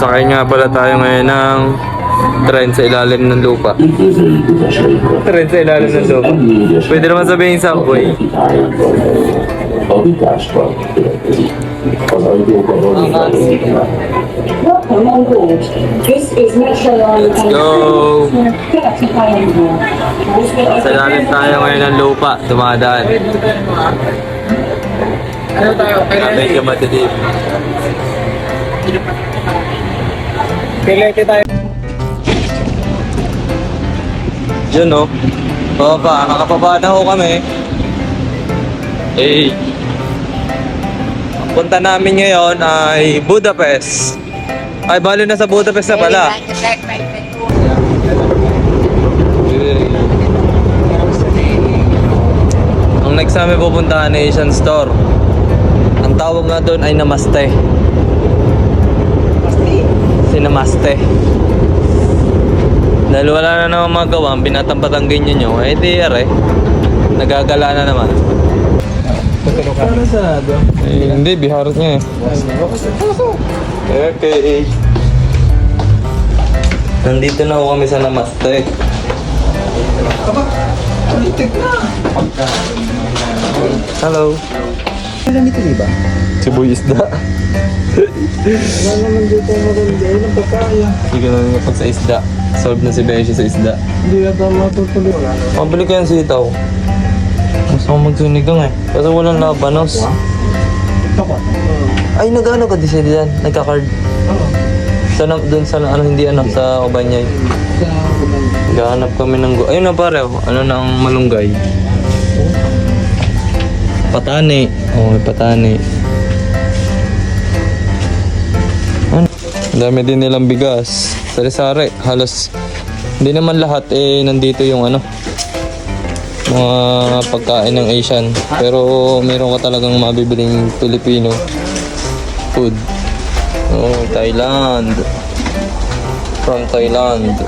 Sasakay nga pala tayo ngayon ng tren sa ilalim ng lupa. Tren sa ilalim ng lupa. Pwede naman sabihin subway. Let's go! Sa ilalim tayo ngayon ng lupa. Dumadaan. Ano tayo? Medyo madilim. Pilete tayo. Diyan no? Baba, nakapaba na ho kami. Eh, ang punta namin ngayon ay Budapest. Ay, balo na sa Budapest na pala. Ang next namin pupuntahan ay Asian Store. Ang tawag nga doon ay Namaste. Sinamaste. Dahil wala na naman magawa, binatampat ang ganyan nyo. Eh di yare, nagagala na naman. Ano sa doon? Eh, hindi, biharot niya eh. Okay. Nandito na ako kami sa Namaste. Aba, politik na. Hello. Alam ito diba? Siboy isda. Wala naman dito maganda. Ilang pagkaya. Hindi ka na napag sa isda. Solve na si Beshi sa isda. Hindi na tayo matutuloy. Wala naman. Pabili ko yung sitaw. Gusto ko magsunigang eh. Kasi walang labanos. Ito ko. Ay, nag-ano ka din sila dyan? Nagka-card. Oo. Doon sa ano, hindi ano, sa Obanyay. Sa kumanda. Gahanap kami ng... Ayun na pare, oh. Ano na ang malunggay? Patani. Oh, may patani. Ano? Ang dami din nilang bigas. Sari-sari. Halos... Hindi naman lahat eh nandito yung ano. Mga pagkain ng Asian. Pero meron ka talagang mabibiling Filipino food. Oh, Thailand. From Thailand.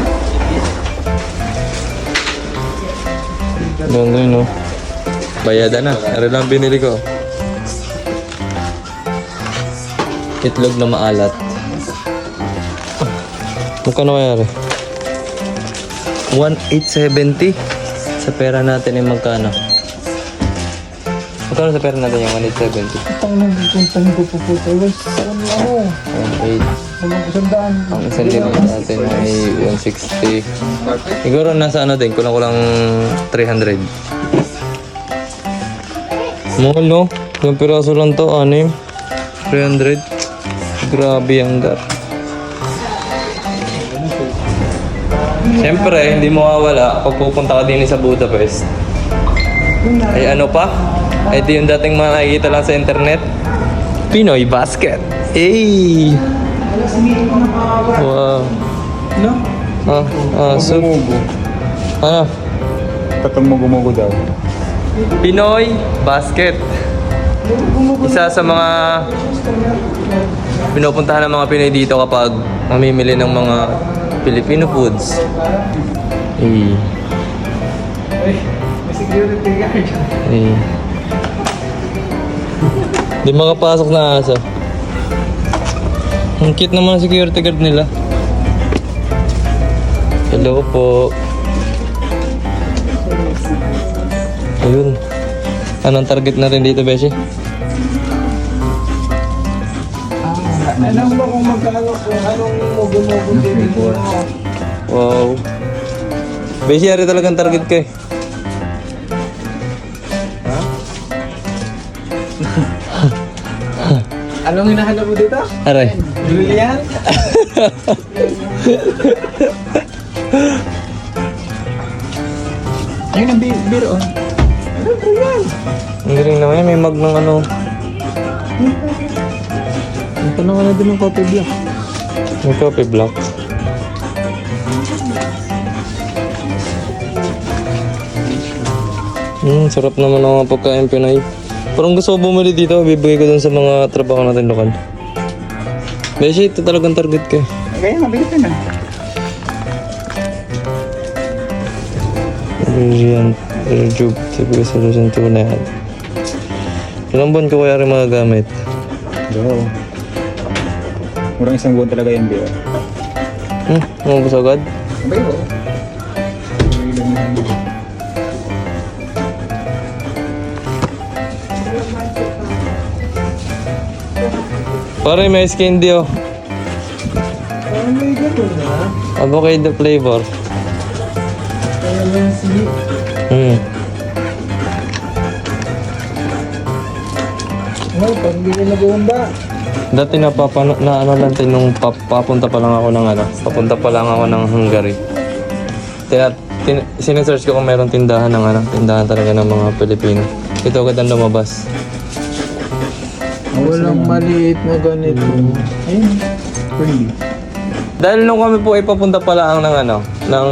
Ganda yun, no? Bayadan na. Ano lang binili ko? Itlog na maalat. Magkano kaya rin? 1,870. Sa pera natin ay magkano? Magkano sa pera natin yung 1,870? Itang nang pupuntahin ko po po tayo. Ano? 1,800. Walang isandaan. Ang isang limang natin ay 160. Siguro nasa ano din, kulang-kulang 300. Mahal no? Yung piraso lang to, 6. 300. Grabe ang gar. Siyempre, hindi mo mawawala pag pupunta ka din sa Budapest. Ay ano pa? Ay ito yung dating makikita lang sa internet. Pinoy basket. Hey! Wow. No? So, Gumugo. ano? Katong gumugo daw. Pinoy basket. Isa sa mga pinupuntahan ng mga Pinoy dito kapag mamimili ng mga Filipino foods. Eh. Ay, may security guard. Eh. Di makapasok na aso. Ang cute naman ang security guard nila. Hello po. Ayun. Anong target natin dito, Beshi? Alam mo kung magkano kung anong mugo-mugo dito. Wow. Beshi, ari talagang target ko eh. Anong hinahanap mo dito? Aray. Julian? Ayun ang beer on. Ano ba yan? Ang galing naman yan. May mag ng ano. Ang tanong ka na din ng coffee black. May coffee block. Sarap naman ang mga pagkain Pinoy. Parang gusto ko bumili dito. Bibigay ko dun sa mga trabaho natin lokal. Beshi, ito talagang target ko eh. Kaya mabilis na. Brilliant. Rejuve. Typical solution to na yan. Ilang buwan ko kaya rin magagamit? Go. Murang isang buwan talaga yan, Bio. Mabos agad. Abay, oo. Pare, may candy oh. Parang may gano'n na. Avocado flavor. Kaya lang si... No, pag hindi ko nag-uunda. Dati na ano lang din nung papunta pa lang ako ng ano, papunta pa lang ako ng Hungary. Kaya sinesearch ko kung meron tindahan ng ano, tindahan talaga ng mga Pilipino. Ito agad ang lumabas. Walang maliit na ganito. Ayun. Pretty. Dahil nung kami po ay papunta pa lang ng ano, ng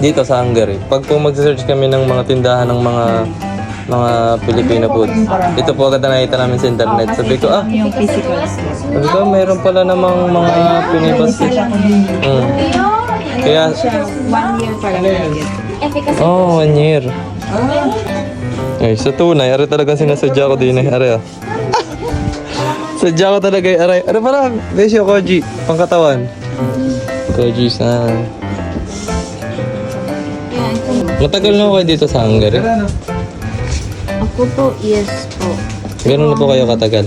dito sa Hungary. Pag po mag-search kami ng mga tindahan ng mga Filipino food, ito po agad na nakita namin sa internet. Sabi ko, Yung physical store. sabi ko, meron pala namang mga Pinipas. Kaya, Siya, 1 year pa lang ulit. oh, 1 year. Ay, sa tunay, ari talaga sinasadya ko din eh. Ari ah. Sadya ko talaga eh. Ari pala, besyo Koji, pangkatawan. Koji san. Matagal na ako kayo dito sa Hungary. Ako po, yes po. Ganun na po kayo katagal.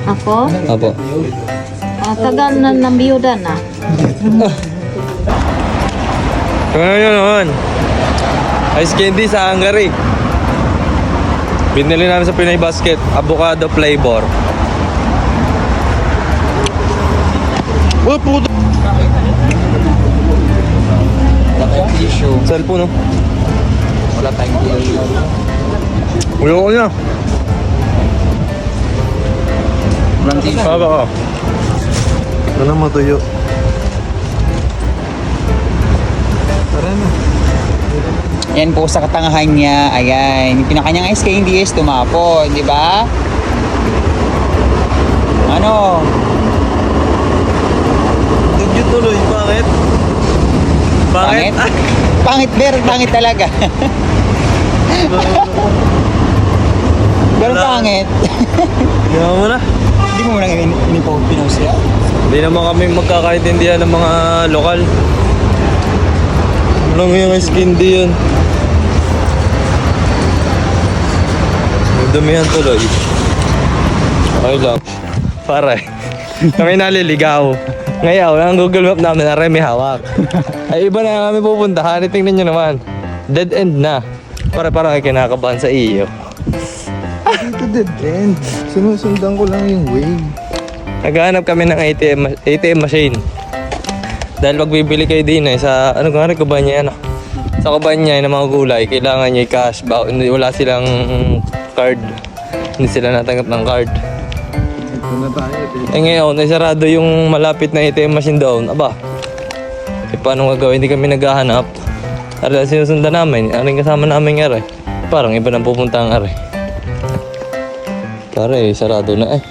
Ako? Apo. Tagal na ng biyuda na. Ngayon naman. Ice candy sa Hungary. Binili namin sa Pinay Basket, avocado flavor. Oh, puto. Cellphone, no? Wala tayong tissue. Ayoko na. Walang tissue. Baba ka. Ano matuyo? Tara na. Yan po sa katangahan niya, ayan. Yung pinakanyang ice candy is tumapon, di ba? Ano? Tugyo tuloy, bakit? Pangit? Pangit, pangit talaga. Pero pangit. Ginawa mo na. Hindi mo lang pinost yan. Hindi naman kami magkakaintindihan ng mga lokal. Walang yung ice candy yun. Dumihan tuloy. Okay lang. Pare, kami naliligaw. Ngayon, ang Google Map namin na may hawak. Ay iba na kami pupuntahan. Tingnan nyo naman. Dead end na. Parang ay kinakabahan sa iyo. Dito dead end. Sinusundan ko lang yung way. Naghahanap kami ng ATM machine. Dahil pag bibili kayo din sa ano nga rin kubanya ano. Sa kubanya ng mga gulay, kailangan niya cash. Wala silang card. Hindi sila natanggap ng card. Ito na tayo. Eh ngayon, ay sarado yung malapit na ATM machine doon. Aba, eh paano gagawin? Hindi kami naghahanap. Ari, sinusundan namin. Aring kasama namin nga rin. Parang iba nang pupunta ang ari. Pare, sarado na eh.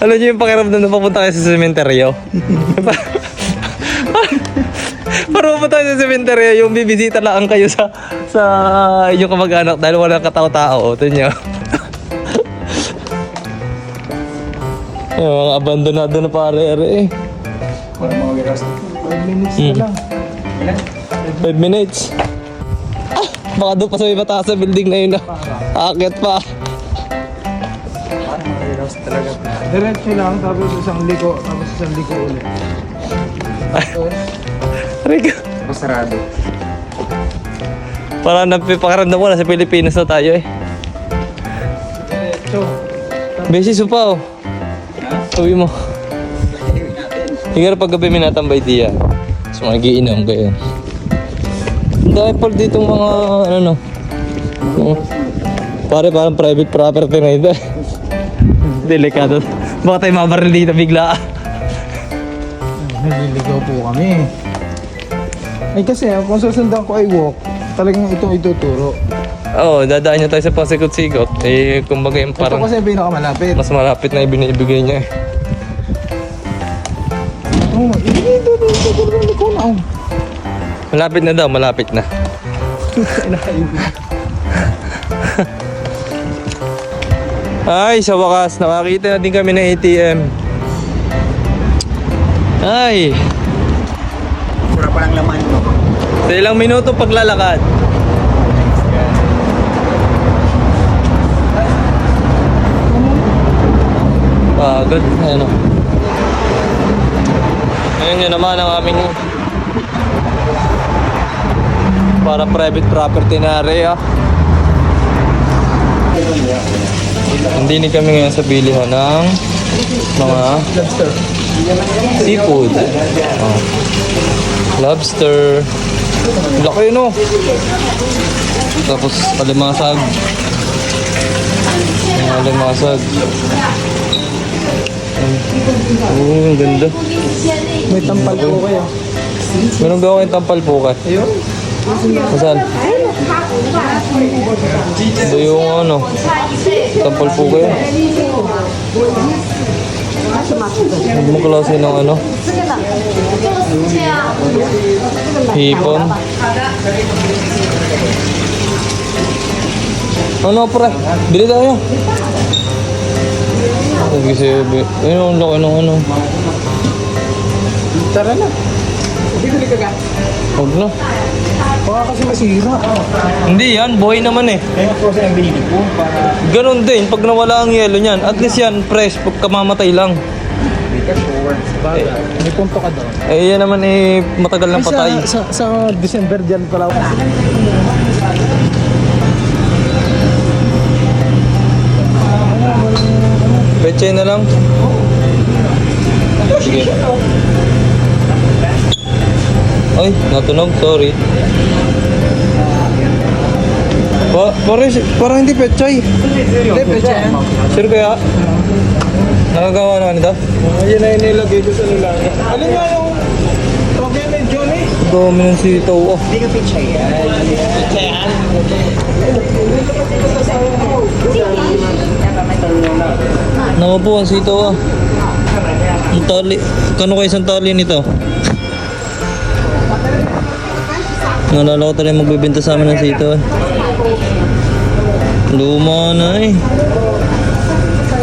Alam niyo yung pakiramdam na papunta kayo sa sementeryo? Para pupunta kayo sa sementeryo, yung bibisita lang kayo sa inyong kamag-anak dahil walang katao-tao. Ito nyo. Yung mga abandonado na pare eh. Wala mga warehouse. 5 minutes na lang. 5 minutes. Ah, baka doon pa sa may mataas sa building na yun na. Aakyat pa. Parang mga warehouse talaga. Diretso lang, tapos isang liko ulit. Rico. Tapos sarado. Parang napipakiramdam mo na sa Pilipinas na tayo eh. Diretso. Beses pa oh. Sabi mo. Hingga pag gabi minatambay diya. So magiinom kayo. Ang dami pala ditong mga ano no. Pare parang private property na ito. Delikado. Baka tayo mabaril dito bigla. Naliligaw po kami. Ay kasi kung susundan ko ay walk, talagang itong ituturo. Oo, dadaan niya tayo sa pasikot-sikot. Eh, kumbaga yung Ito parang kasi yung pinakamalapit. mas malapit na ibinibigay niya eh. Oo, dito ko na. Oh. Malapit na daw, malapit na. Ay, sa wakas, nakakita na din kami ng ATM. Ay, Pura pa lang laman ko. sa ilang minuto paglalakad. Pagod, ano. Ngayon yun naman ang aming para private property na area. Hindi ni kami ngayon sa bilihan ng mga seafood. Oh. Lobster. Laki no. Tapos alimasag. Alimasag. Oh, ang ganda. May tampal po kayo. Meron ba kayong tampal po ka? Ayun. Saan? Ito yung ano, tampal po kayo. Huwag mo klase ng ano, hipon. Ano pre? Bili tayo. Ayun ang laki ng ano. Tara na. Bibili ka ka. Huwag na. Baka kasi masira. Hindi yan, buhay naman eh. Kaya po sa binili ko para Ganon din, pag nawala ang yelo niyan, at least yan, fresh, pagkamamatay lang. bagay. May punto ka doon. Eh, yan naman eh, matagal ng patay. Sa December dyan pala. Peche na lang. Sige. Ay, natunog, sorry. Parang hindi pechay. Hindi, pecha yan. Sure kaya? Nakagawa na nito? Ayun na yung nilagay ko sa nilaga. Alin nga yung trophy ni Johnny? Dami ng sitaw. Oh. Hindi ka pitcha yan. Pitcha yan. Naku po, ang sitaw ah. Ang tali. Kano kayo isang tali nito? Nalala ko talaga magbibenta sa amin ng sitaw. Luma na eh.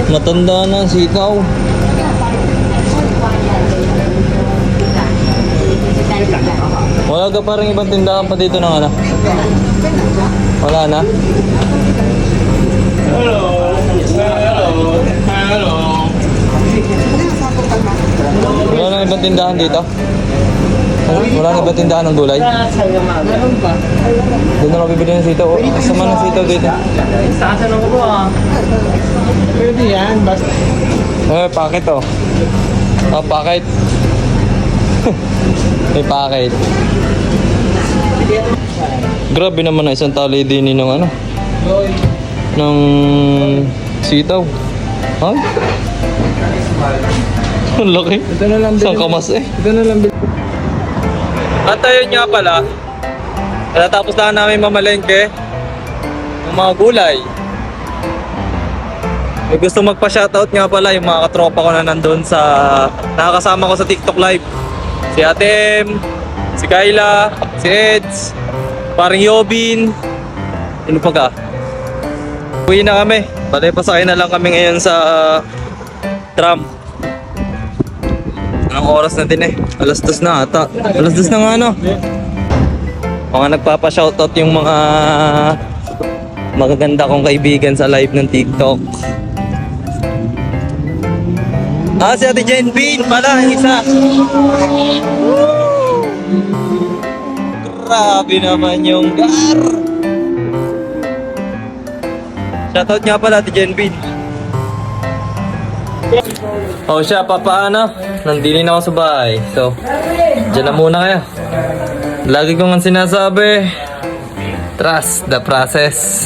Matanda na ang sitaw. Wala ka parang ibang tindahan pa dito ng ano? Wala na? Wala na ibang tindahan dito? Wala na ibang tindahan ng gulay? Doon na ako bibili ng sitaw. Sama ng sitaw dito. Pwede yan, basta. Eh, packet oh. Oh, packet. May packet. Grabe naman na isang tali din ng ano. Ng sitaw. Ay? Ang laki. Ito na lang Isang kamas eh. Ito na lang At ayun nga pala, natapos na namin mamalengke ng mga gulay. May gusto magpa-shoutout nga pala yung mga katropa ko na nandun sa nakakasama ko sa TikTok live. Si Atem, si Kayla, si Eds, parang Yobin. Sino pa ka? Uwi na kami. Balay pasakay na lang kami ngayon sa tram. Anong oras na din eh? Alas 2 na ata. Alas 2 na nga ano. Mga nagpapa-shoutout yung mga magaganda kong kaibigan sa live ng TikTok. Ah, si Ate Jen Bean pala, isa. Grabe naman yung gar. Shoutout nga pala Ate Jen Bean. O siya, papaano? Nandili na ako sa bahay. So, dyan na muna kayo. Lagi ko nga sinasabi, trust the process.